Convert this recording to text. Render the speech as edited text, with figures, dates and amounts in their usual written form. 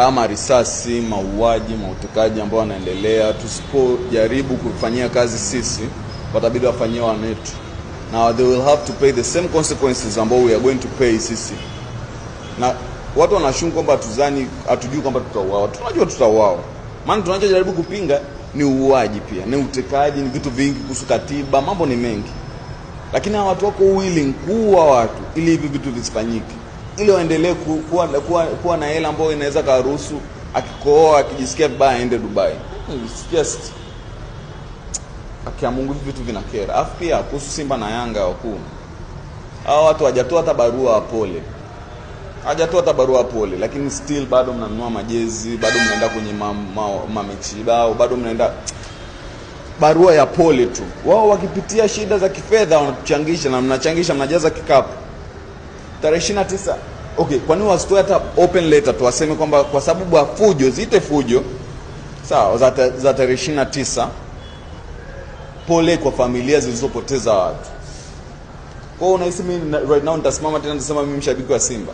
ama risasi, mauaji, mautekaji ambao wanaendelea, tusipojaribu kufanyia kazi sisi, watabidi wafanyie wanetu. Now they will have to pay the same consequences ambao we are going to pay sisi. Na watu wanashungu kwamba hatujui kwamba tutauawa. Tunajua tutauawa. Maana tunachojaribu kupinga ni uuaji pia, ni utekaji, ni vitu vingi kuhusu katiba, mambo ni mengi. Lakini hawa watu wako willing kuua watu ili hivi vitu visifanyike. Ili waendelee kuwa na hela ambayo inaweza karuhusu akikooa akijisikia vibaya aende Dubai. It's just akia Mungu, vitu vinakera. Afu pia kuhusu Simba na Yanga wakuu. Hao watu hawajatoa hata barua ya pole. Lakini still bado mnanunua majezi, bado mnaenda kwenye mamechi bao, bado mnaenda barua ya pole tu. Wao wakipitia shida za kifedha wanatuchangisha na mnachangisha, mnajaza kikapu. Tarehe 29. Okay, kwa nini wasitoe hata open letter tu waseme kwamba kwa sababu ya fujo, zite fujo sawa za tarehe 29, pole kwa familia zilizopoteza watu. Kwa hiyo unahisi mimi right now nitasimama tena nitasema mimi mshabiki wa Simba?